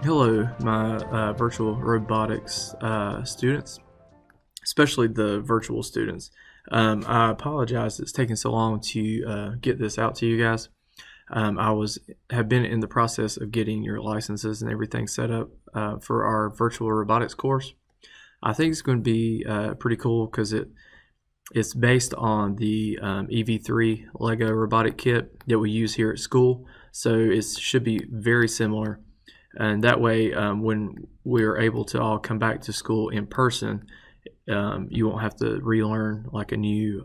Hello, my virtual robotics students, especially the virtual students. I apologize it's taking so long to get this out to you guys. Have been in the process of getting your licenses and everything set up for our virtual robotics course. I think it's going to be pretty cool because it's based on the EV3 Lego robotic kit that we use here at school, so it should be very similar. And that way, when we're able to all come back to school in person, you won't have to relearn like a new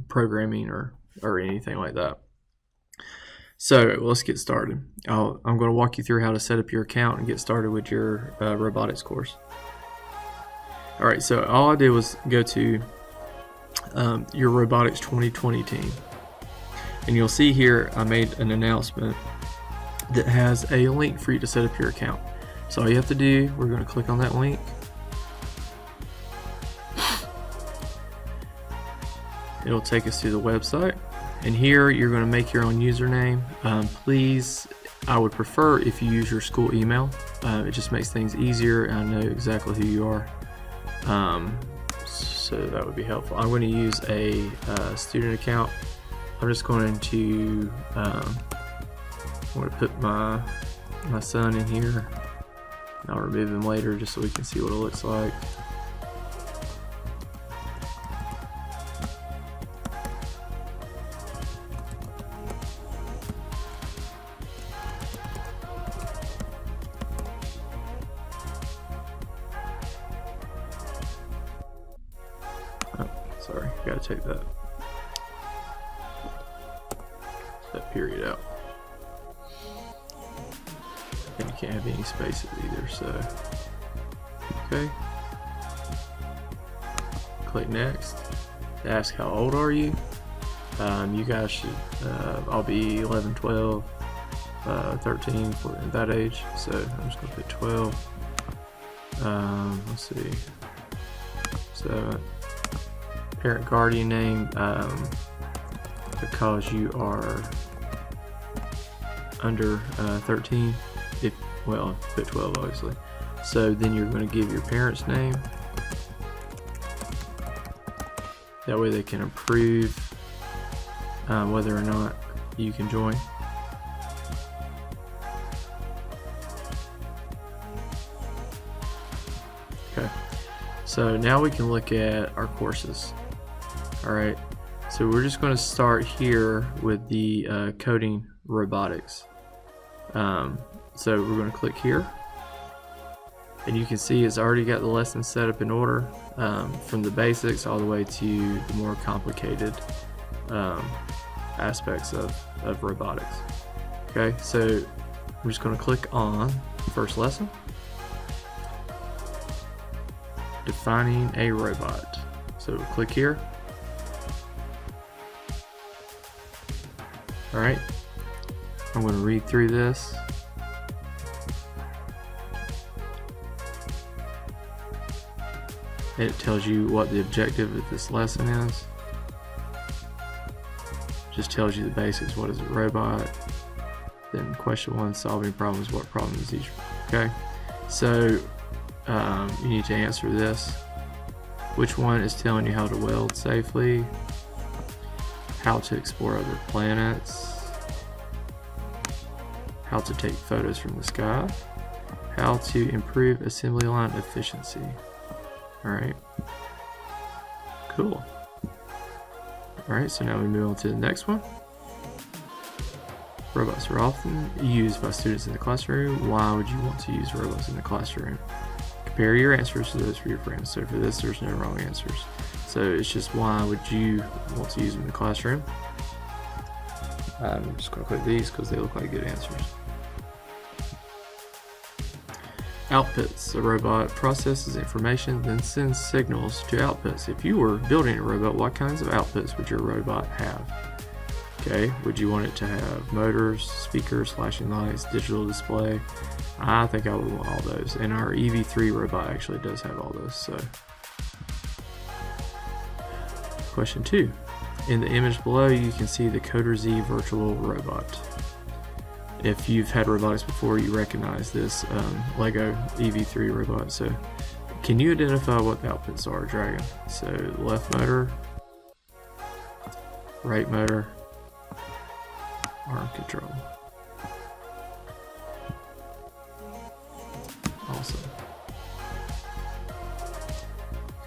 programming or anything like that. So let's get started. I'm going to walk you through how to set up your account and get started with your robotics course. All right, so all I did was go to your Robotics 2020 team. And you'll see here I made an announcement that has a link for you to set up your account. So all you have to do, we're going to click on that link. It'll take us to the website. And here you're going to make your own username. Please, I would prefer if you use your school email. It just makes things easier and I know exactly who you are. So that would be helpful. I'm going to use a student account. I'm just going to I'm going to put my son in here. I'll remove him later just so we can see what it looks like. Oh, sorry, gotta take that period out. And you can't have any spaces either, so okay. Click next. Ask how old are you. You guys should, I'll be 11, 12, 13 for that age, so I'm just gonna put 12. Let's see. So parent guardian name, because you are under 13. Well, put 12 obviously. So then you're going to give your parents' name. That way they can approve whether or not you can join. Okay, so now we can look at our courses. Alright, so we're just going to start here with the coding robotics. So we're going to click here, and you can see it's already got the lesson set up in order, from the basics all the way to the more complicated aspects of robotics. Okay, so we're just going to click on first lesson, defining a robot. So click here. Alright, I'm going to read through this. It tells you what the objective of this lesson is. Just tells you the basics. What is a robot? Then question 1, solving problems. What problem is each? Okay, so you need to answer this. Which one is telling you how to weld safely? How to explore other planets? How to take photos from the sky? How to improve assembly line efficiency? Alright, cool. Alright, so now we move on to the next one. Robots are often used by students in the classroom. Why would you want to use robots in the classroom? Compare your answers to those for your friends. So for this, there's no wrong answers. So it's just why would you want to use them in the classroom? I'm just going to click these because they look like good answers. Outputs. A robot processes information, then sends signals to outputs. If you were building a robot, what kinds of outputs would your robot have? Okay, would you want it to have motors, speakers, flashing lights, digital display? I think I would want all those. And our EV3 robot actually does have all those. So, question 2. In the image below, you can see the Coderz virtual robot. if you've had robotics before, you recognize this Lego EV3 robot. So can you identify what the outputs are, Dragon? So left motor, right motor, arm control. Awesome.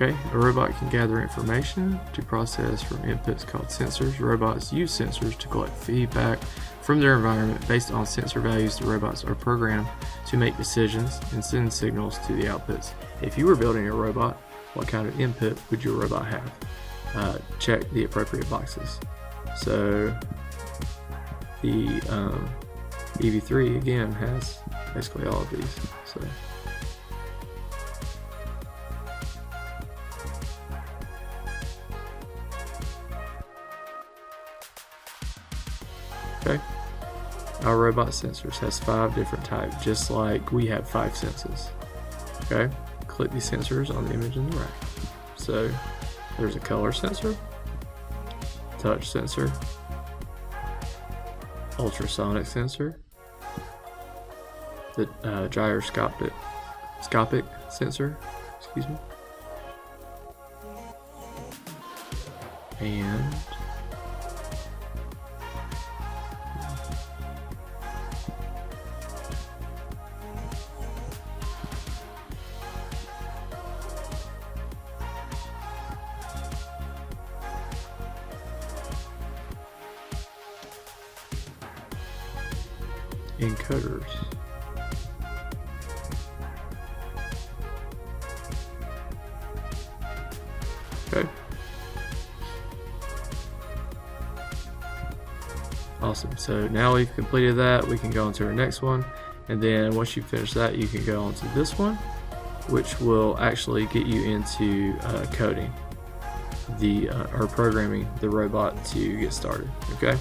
Okay, a robot can gather information to process from inputs called sensors. Robots use sensors to collect feedback from their environment. Based on sensor values, the robots are programmed to make decisions and send signals to the outputs. If you were building a robot, what kind of input would your robot have? Check the appropriate boxes. So the EV3 again has basically all of these. So okay, our robot sensors has 5 different types, just like we have 5 senses. Okay, click these sensors on the image in the right. So there's a color sensor, touch sensor, ultrasonic sensor, the gyroscopic sensor, excuse me, and Coderz. Okay. Awesome. So now we've completed that, we can go on to our next one, and then once you finish that, you can go on to this one, which will actually get you into coding or programming the robot to get started. Okay.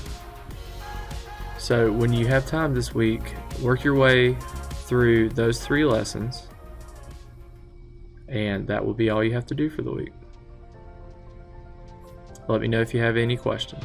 So when you have time this week, work your way through those 3 lessons, and that will be all you have to do for the week. Let me know if you have any questions.